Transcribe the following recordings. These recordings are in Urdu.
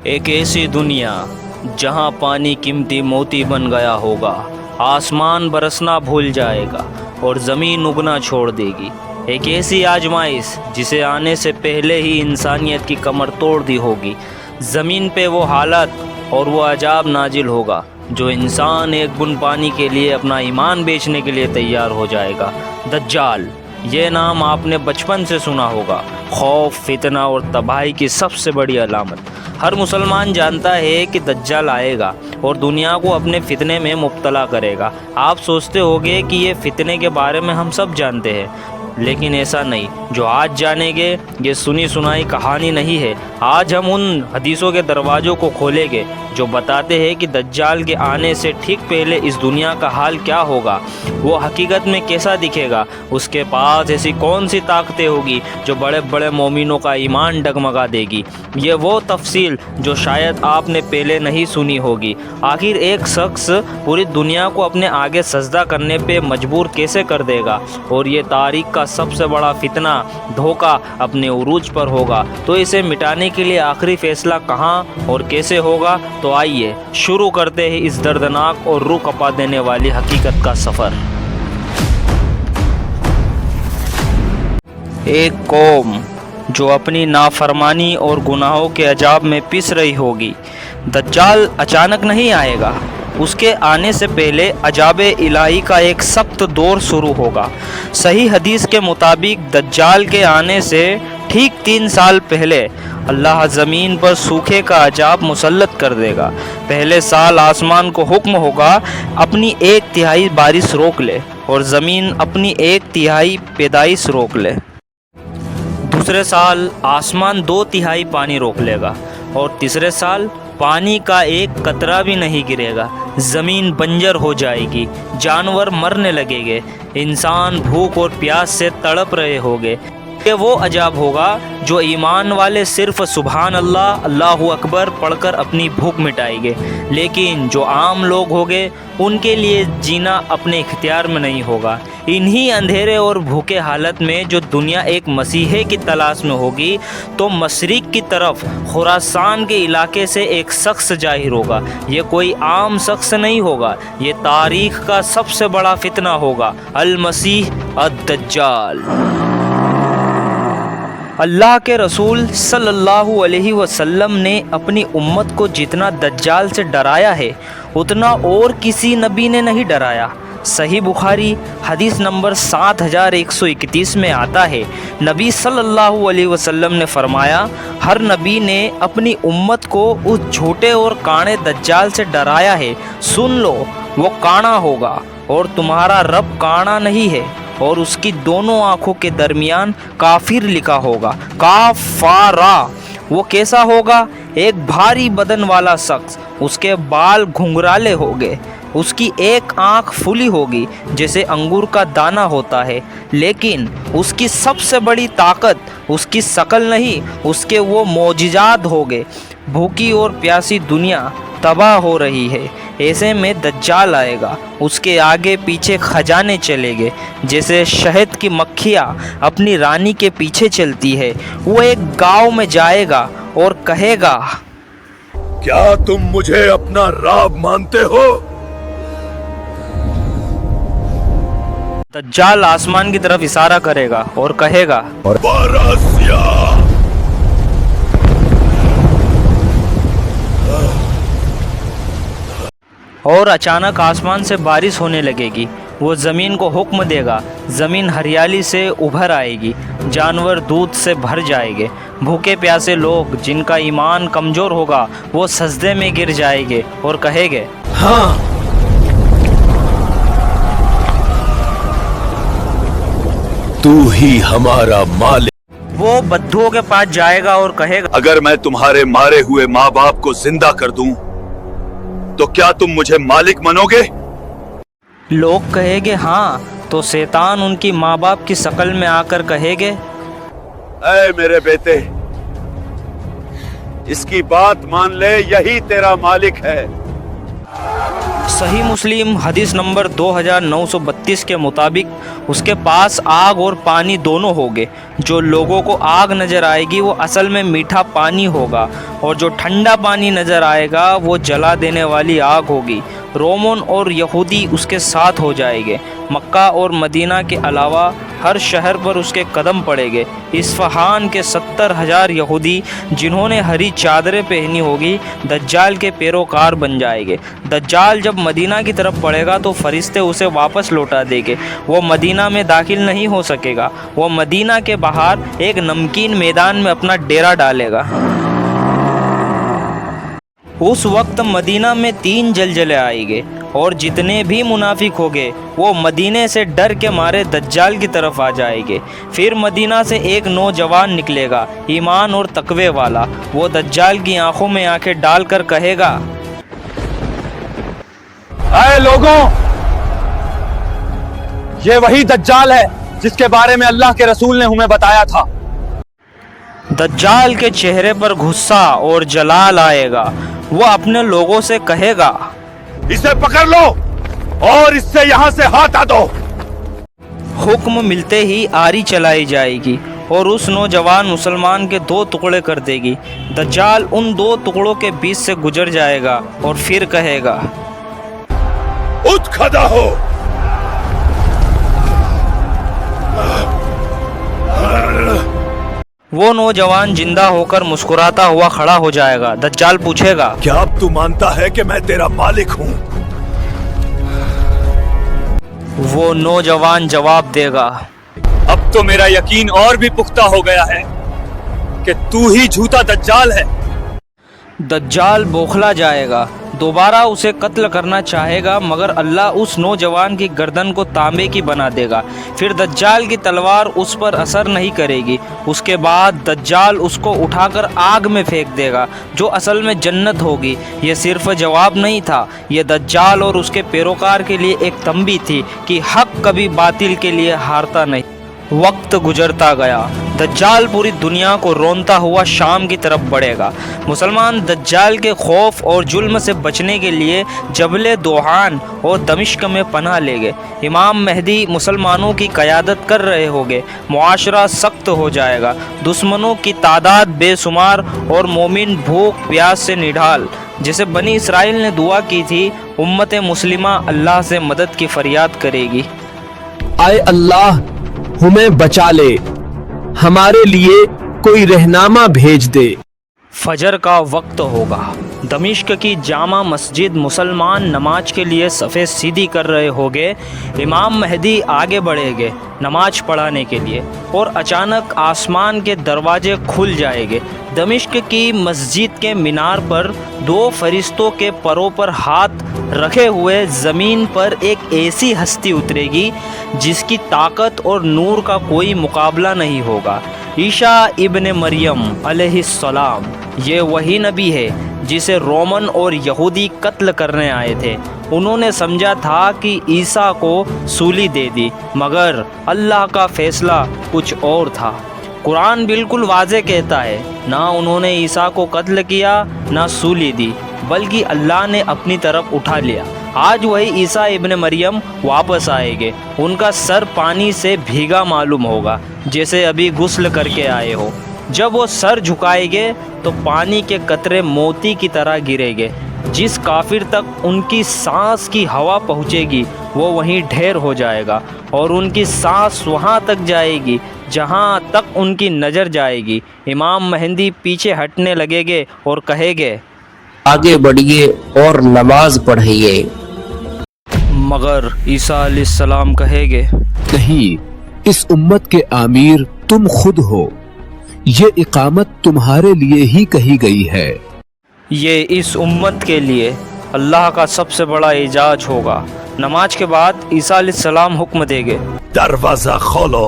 ایک ایسی دنیا جہاں پانی قیمتی موتی بن گیا ہوگا، آسمان برسنا بھول جائے گا اور زمین اگنا چھوڑ دے گی۔ ایک ایسی آزمائش جسے آنے سے پہلے ہی انسانیت کی کمر توڑ دی ہوگی۔ زمین پہ وہ حالت اور وہ عذاب نازل ہوگا جو انسان ایک بن پانی کے لیے اپنا ایمان بیچنے کے لیے تیار ہو جائے گا۔ دجال، یہ نام آپ نے بچپن سے سنا ہوگا۔ خوف، فتنہ اور تباہی کی سب سے بڑی علامت۔ ہر مسلمان جانتا ہے کہ دجال آئے گا اور دنیا کو اپنے فتنے میں مبتلا کرے گا۔ آپ سوچتے ہوگے کہ یہ فتنے کے بارے میں ہم سب جانتے ہیں، لیکن ایسا نہیں۔ جو آج جانیں گے یہ سنی سنائی کہانی نہیں ہے۔ آج ہم ان حدیثوں کے دروازوں کو کھولیں گے جو بتاتے ہیں کہ دجال کے آنے سے ٹھیک پہلے اس دنیا کا حال کیا ہوگا، وہ حقیقت میں کیسا دکھے گا، اس کے پاس ایسی کون سی طاقتیں ہوگی جو بڑے بڑے مومنوں کا ایمان ڈگمگا دے گی۔ یہ وہ تفصیل جو شاید آپ نے پہلے نہیں سنی ہوگی۔ آخر ایک شخص پوری دنیا کو اپنے آگے سجدہ کرنے پہ مجبور کیسے کر دے گا، اور یہ تاریخ کا سب سے بڑا فتنہ، دھوکہ اپنے عروج پر ہوگا، تو اسے مٹانے کے لیے آخری فیصلہ کہاں اور کیسے ہوگا؟ تو آئیے شروع کرتے ہیں اس دردناک اور روح کپا دینے والی حقیقت کا سفر۔ ایک قوم جو اپنی نافرمانی اور گناہوں کے عذاب میں پس رہی ہوگی۔ دجال اچانک نہیں آئے گا، اس کے آنے سے پہلے عذاب الہی کا ایک سخت دور شروع ہوگا۔ صحیح حدیث کے مطابق دجال کے آنے سے ٹھیک 3 سال پہلے اللہ زمین پر سوکھے کا عذاب مسلط کر دے گا۔ پہلے سال آسمان کو حکم ہوگا اپنی 1/3 بارش روک لے اور زمین اپنی 1/3 پیدائش روک لے۔ دوسرے سال آسمان 2/3 پانی روک لے گا اور تیسرے سال پانی کا ایک قطرہ بھی نہیں گرے گا۔ زمین بنجر ہو جائے گی، جانور مرنے لگیں گے، انسان بھوک اور پیاس سے تڑپ رہے ہوگے۔ یہ وہ عذاب ہوگا جو ایمان والے صرف سبحان اللہ، اللہ اکبر پڑھ کر اپنی بھوک مٹائیں گے، لیکن جو عام لوگ ہوگے ان کے لیے جینا اپنے اختیار میں نہیں ہوگا۔ انہی اندھیرے اور بھوکے حالت میں جو دنیا ایک مسیحی کی تلاش میں ہوگی، تو مشرق کی طرف خراسان کے علاقے سے ایک شخص ظاہر ہوگا۔ یہ کوئی عام شخص نہیں ہوگا، یہ تاریخ کا سب سے بڑا فتنہ ہوگا، المسیح الدجال۔ اللہ کے رسول صلی اللہ علیہ وسلم نے اپنی امت کو جتنا دجال سے ڈرایا ہے اتنا اور کسی نبی نے نہیں ڈرایا۔ صحیح بخاری حدیث نمبر 7131 میں آتا ہے، نبی صلی اللہ علیہ وسلم نے فرمایا، ہر نبی نے اپنی امت کو اس جھوٹے اور کاڑے دجال سے ڈرایا ہے۔ سن لو، وہ کانا ہوگا اور تمہارا رب کانا نہیں ہے، اور اس کی دونوں آنکھوں کے درمیان کافر لکھا ہوگا، کافارا۔ وہ کیسا ہوگا؟ ایک بھاری بدن والا شخص، اس کے بال گھنگرالے ہوگے، اس کی ایک آنکھ پھلی ہوگی جیسے انگور کا دانہ ہوتا ہے، لیکن اس کی سب سے بڑی طاقت اس کی شکل نہیں، اس کے وہ معجزات ہوگے۔ بھوکی اور پیاسی دنیا تباہ ہو رہی ہے، ایسے میں دجال آئے گا، اس کے آگے پیچھے خزانے چلے گے، جیسے شہد کی مکھیاں اپنی رانی کے پیچھے چلتی ہے۔ وہ ایک گاؤں میں جائے گا اور کہے گا، کیا تم مجھے اپنا رب مانتے ہو؟ دجال آسمان کی طرف اشارہ کرے گا اور کہے گا، باراسیا۔ اور اچانک آسمان سے بارش ہونے لگے گی۔ وہ زمین کو حکم دے گا، زمین ہریالی سے ابھر آئے گی، جانور دودھ سے بھر جائیں گے، بھوکے پیاسے لوگ جن کا ایمان کمزور ہوگا وہ سجدے میں گر جائیں گے اور کہیں گے، ہاں، تو ہی ہمارا مالک۔ وہ بدھوؤں کے پاس جائے گا اور کہے گا، اگر میں تمہارے مارے ہوئے ماں باپ کو زندہ کر دوں تو کیا تم مجھے مالک منو گے؟ لوگ کہیں گے ہاں، تو شیطان ان کی ماں باپ کی شکل میں آ کر کہے گے، اے میرے بیٹے، اس کی بات مان لے، یہی تیرا مالک ہے۔ صحیح مسلم حدیث نمبر 2932 کے مطابق اس کے پاس آگ اور پانی دونوں ہوگے. جو لوگوں کو آگ نظر آئے گی وہ اصل میں میٹھا پانی ہوگا، اور جو ٹھنڈا پانی نظر آئے گا وہ جلا دینے والی آگ ہوگی. رومن اور یہودی اس کے ساتھ ہو جائے گے. مکہ اور مدینہ کے علاوہ ہر شہر پر اس کے قدم پڑے گے. اصفہان کے 70,000 یہودی جنہوں نے ہری چادریں پہنی ہوگی دجال کے پیروکار بن جائیں گے. دجال جب مدینہ کی طرف پڑے گا تو فرشتے اسے واپس لوٹا دیں گے. وہ مدینہ میں داخل نہیں ہو سکے گا. وہ مدینہ کے باہر ایک نمکین میدان میں اپنا ڈیرا ڈالے گا. اس وقت مدینہ میں 3 زلزلے آئیں گے، اور جتنے بھی منافق ہوگے وہ مدینے سے ڈر کے مارے دجال کی طرف آ جائیں گے. پھر مدینہ سے ایک نوجوان نکلے گا، ایمان اور تقوی والا. وہ دجال کی آنکھوں میں آنکھیں ڈال کر کہے گا، اے لوگوں، یہ وہی دجال ہے جس کے بارے میں اللہ کے رسول نے ہمیں بتایا تھا. دجال کے چہرے پر غصہ اور جلال آئے گا. وہ اپنے لوگوں سے کہے گا، اسے پکڑ لو اور اس سے یہاں سے ہٹا دو. حکم ملتے ہی آری چلائی جائے گی اور اس نوجوان مسلمان کے 2 ٹکڑے کر دے گی. دجال ان 2 ٹکڑوں کے بیچ سے گزر جائے گا اور پھر کہے گا، اٹھ کھڑا ہو. وہ نوجوان زندہ ہو کر مسکراتا ہوا کھڑا ہو جائے گا. دجال پوچھے گا، کیا اب تو مانتا ہے کہ میں تیرا مالک ہوں؟ وہ نوجوان جواب دے گا، اب تو میرا یقین اور بھی پختہ ہو گیا ہے کہ تو ہی جھوٹا دجال ہے. دجال بوکھلا جائے گا. دوبارہ اسے قتل کرنا چاہے گا مگر اللہ اس نوجوان کی گردن کو تانبے کی بنا دے گا. پھر دجال کی تلوار اس پر اثر نہیں کرے گی. اس کے بعد دجال اس کو اٹھا کر آگ میں پھینک دے گا جو اصل میں جنت ہوگی. یہ صرف جواب نہیں تھا، یہ دجال اور اس کے پیروکار کے لیے ایک تنبیہ تھی کہ حق کبھی باطل کے لیے ہارتا نہیں. وقت گزرتا گیا. دجال پوری دنیا کو رونتا ہوا شام کی طرف بڑھے گا. مسلمان دجال کے خوف اور ظلم سے بچنے کے لیے جبل دوحان اور دمشق میں پناہ لے گئے. امام مہدی مسلمانوں کی قیادت کر رہے ہوگے. معاشرہ سخت ہو جائے گا. دشمنوں کی تعداد بے شمار اور مومن بھوک پیاس سے نڈھال. جیسے بنی اسرائیل نے دعا کی تھی، امت مسلمہ اللہ سے مدد کی فریاد کرے گی، اے اللہ ہمیں بچا لے، ہمارے لیے کوئی رہنما بھیج دے. فجر کا وقت ہوگا. دمشق کی جامع مسجد مسلمان نماز کے لیے صفیں سیدھی کر رہے ہوگے. امام مہدی آگے بڑھیں گے نماز پڑھانے کے لیے، اور اچانک آسمان کے دروازے کھل جائیں گے. دمشق کی مسجد کے مینار پر 2 فرشتوں کے پروں پر ہاتھ رکھے ہوئے زمین پر ایک ایسی ہستی اترے گی جس کی طاقت اور نور کا کوئی مقابلہ نہیں ہوگا. عیسیٰ ابن مریم علیہ السلام. یہ وہی نبی ہے جسے رومن اور یہودی قتل کرنے آئے تھے. انہوں نے سمجھا تھا کہ عیسیٰ کو سولی دے دی، مگر اللہ کا فیصلہ کچھ اور تھا. قرآن بالکل واضح کہتا ہے، نہ انہوں نے عیسیٰ کو قتل کیا نہ سولی دی، بلکہ اللہ نے اپنی طرف اٹھا لیا. آج وہی عیسیٰ ابن مریم واپس آئیں گے. ان کا سر پانی سے بھیگا معلوم ہوگا جیسے ابھی غسل کر کے آئے ہو. جب وہ سر جھکائیں گے تو پانی کے قطرے موتی کی طرح گریں گے. جس کافر تک ان کی سانس کی ہوا پہنچے گی وہ وہیں ڈھیر ہو جائے گا، اور ان کی سانس وہاں تک جائے گی جہاں تک ان کی نظر جائے گی. امام مہدی پیچھے ہٹنے لگے گے اور کہے گے، آگے بڑھیے اور نماز پڑھیے. مگر عیسیٰ علیہ السلام کہے گے، نہیں، اس امت کے امیر تم خود ہو، یہ اقامت تمہارے لیے ہی کہی گئی ہے. یہ اس امت کے لیے اللہ کا سب سے بڑا اعزاز ہوگا. نماز کے بعد عیسیٰ علیہ السلام حکم دے گے، دروازہ کھولو.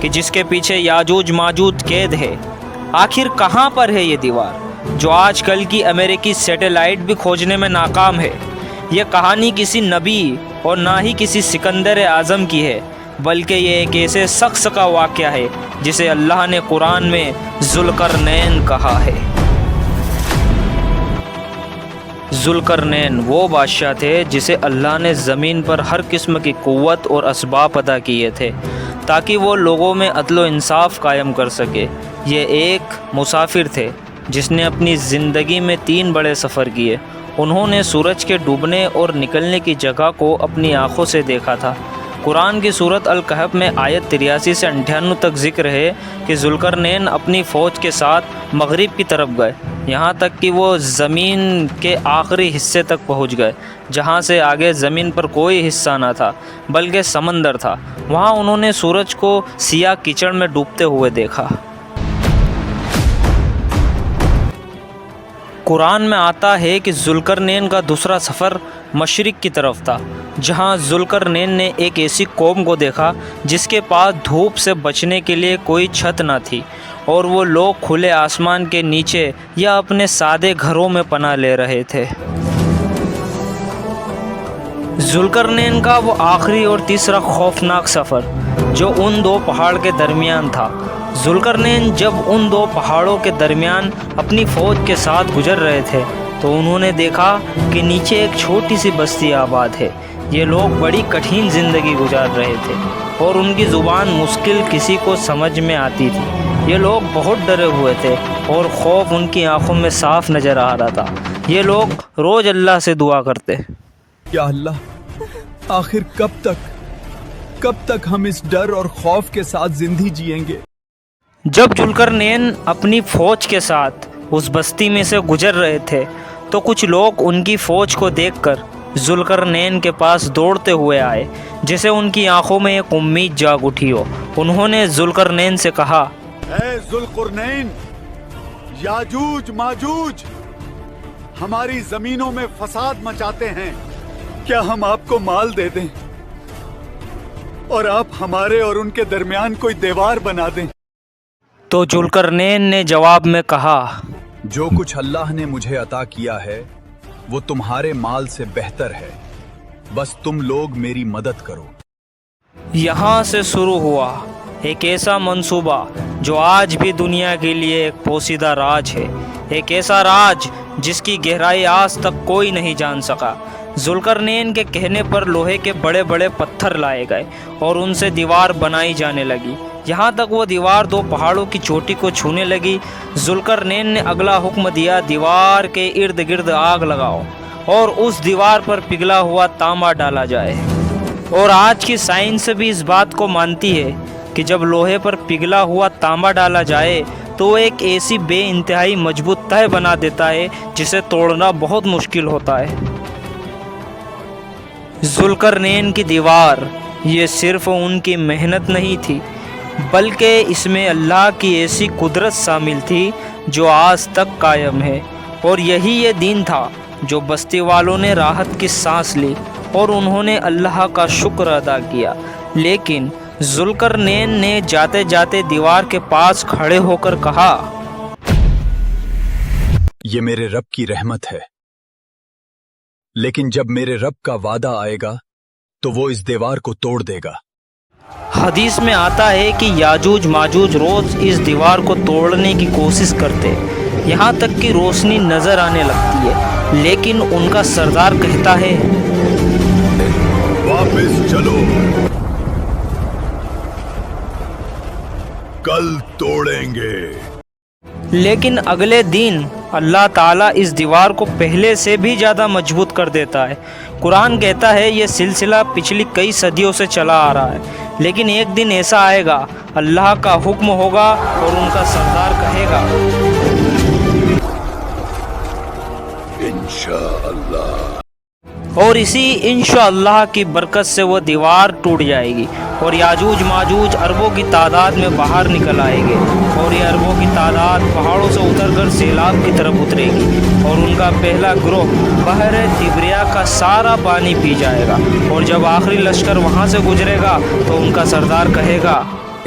کہ جس کے پیچھے یاجوج ماجوج قید ہے۔ آخر کہاں پر ہے یہ دیوار جو آج کل کی امریکی سیٹلائٹ بھی کھوجنے میں ناکام ہے؟ یہ کہانی کسی نبی اور نہ ہی کسی سکندر اعظم کی ہے، بلکہ یہ ایک ایسے شخص کا واقعہ ہے جسے اللہ نے قرآن میں ذوالقرنین کہا ہے۔ ذوالقرنین وہ بادشاہ تھے جسے اللہ نے زمین پر ہر قسم کی قوت اور اسباب عطا کیے تھے تاکہ وہ لوگوں میں عدل و انصاف قائم کر سکے۔ یہ ایک مسافر تھے جس نے اپنی زندگی میں 3 بڑے سفر کیے۔ انہوں نے سورج کے ڈوبنے اور نکلنے کی جگہ کو اپنی آنکھوں سے دیکھا تھا۔ قرآن کی سورت الکہف میں آیت 83 سے 98 تک ذکر ہے کہ ذوالقرنین اپنی فوج کے ساتھ مغرب کی طرف گئے، یہاں تک کہ وہ زمین کے آخری حصے تک پہنچ گئے جہاں سے آگے زمین پر کوئی حصہ نہ تھا بلکہ سمندر تھا۔ وہاں انہوں نے سورج کو سیاہ کیچڑ میں ڈوبتے ہوئے دیکھا۔ قرآن میں آتا ہے کہ ذوالقرنین کا دوسرا سفر مشرق کی طرف تھا، جہاں ذوالقرنین نے ایک ایسی قوم کو دیکھا جس کے پاس دھوپ سے بچنے کے لیے کوئی چھت نہ تھی، اور وہ لوگ کھلے آسمان کے نیچے یا اپنے سادے گھروں میں پناہ لے رہے تھے۔ ذوالقرنین کا وہ آخری اور تیسرا خوفناک سفر جو ان 2 پہاڑ کے درمیان تھا۔ ذوالقرنین جب ان 2 پہاڑوں کے درمیان اپنی فوج کے ساتھ گزر رہے تھے تو انہوں نے دیکھا کہ نیچے ایک چھوٹی سی بستی آباد ہے۔ یہ لوگ بڑی کٹھن زندگی گزار رہے تھے اور ان کی زبان مشکل کسی کو سمجھ میں آتی تھی۔ یہ لوگ بہت ڈرے ہوئے تھے اور خوف ان کی آنکھوں میں صاف نظر آ رہا تھا۔ یہ لوگ روز اللہ سے دعا کرتے، یا اللہ، آخر کب تک ہم اس ڈر اور خوف کے ساتھ زندگی جئیں گے؟ جب ذوالقرنین اپنی فوج کے ساتھ اس بستی میں سے گزر رہے تھے تو کچھ لوگ ان کی فوج کو دیکھ کر ذوالقرنین کے پاس دوڑتے ہوئے آئے، جسے ان کی آنکھوں میں ایک امید جاگ اٹھی ہو۔ انہوں نے ذوالقرنین سے کہا، اے ذوالقرنین، یاجوج ماجوج ہماری زمینوں میں فساد مچاتے ہیں، کیا ہم آپ کو مال دے دیں اور آپ ہمارے اور ان کے درمیان کوئی دیوار بنا دیں؟ تو ذوالقرنین نے جواب میں کہا، جو کچھ اللہ نے مجھے عطا کیا ہے وہ تمہارے مال سے بہتر ہے، بس تم لوگ میری مدد کرو۔ یہاں سے شروع ہوا ایک ایسا منصوبہ جو آج بھی دنیا کے لیے ایک پوشیدہ راز ہے، ایک ایسا راز جس کی گہرائی آج تک کوئی نہیں جان سکا۔ ذوالقرنین کے کہنے پر لوہے کے بڑے بڑے پتھر لائے گئے اور ان سے دیوار بنائی جانے لگی، یہاں تک وہ دیوار 2 پہاڑوں کی چوٹی کو چھونے لگی۔ ذوالقرنین نے اگلا حکم دیا، دیوار کے ارد گرد آگ لگاؤ اور اس دیوار پر پگھلا ہوا تانبا ڈالا جائے۔ اور آج کی سائنس بھی اس بات کو مانتی ہے کہ جب لوہے پر پگھلا ہوا تانبا ڈالا جائے تو وہ ایک ایسی بے انتہائی مضبوط تہہ بنا دیتا ہے جسے توڑنا بہت مشکل ہوتا ہے۔ ذوالقرنین کی دیوار یہ صرف ان کی محنت نہیں تھی، بلکہ اس میں اللہ کی ایسی قدرت شامل تھی جو آج تک قائم ہے، اور یہی یہ دین تھا جو بستی والوں نے راحت کی سانس لی اور انہوں نے اللہ کا شکر ادا کیا۔ لیکن ذوالقرنین نے جاتے جاتے دیوار کے پاس کھڑے ہو کر کہا، یہ میرے رب کی رحمت ہے، لیکن جب میرے رب کا وعدہ آئے گا تو وہ اس دیوار کو توڑ دے گا۔ حدیث میں آتا ہے کہ یاجوج ماجوج روز اس دیوار کو توڑنے کی کوشش کرتے، یہاں تک کہ روشنی نظر آنے لگتی ہے، لیکن ان کا سردار کہتا ہے، واپس چلو، کل توڑیں گے۔ لیکن اگلے دن اللہ تعالیٰ اس دیوار کو پہلے سے بھی زیادہ مضبوط کر دیتا ہے۔ قرآن کہتا ہے یہ سلسلہ پچھلی کئی صدیوں سے چلا آ رہا ہے، لیکن ایک دن ایسا آئے گا، اللہ کا حکم ہوگا اور ان کا سردار کہے گا، انشاءاللہ، اور اسی انشاءاللہ کی برکت سے وہ دیوار ٹوٹ جائے گی اور یاجوج ماجوج اربوں کی تعداد میں باہر نکل آئیں گے، اور یہ اربوں کی تعداد پہاڑوں سے اتر کر سیلاب کی طرف اترے گی، اور ان کا پہلا گروہ بحر تبریہ کا سارا پانی پی جائے گا، اور جب آخری لشکر وہاں سے گزرے گا تو ان کا سردار کہے گا،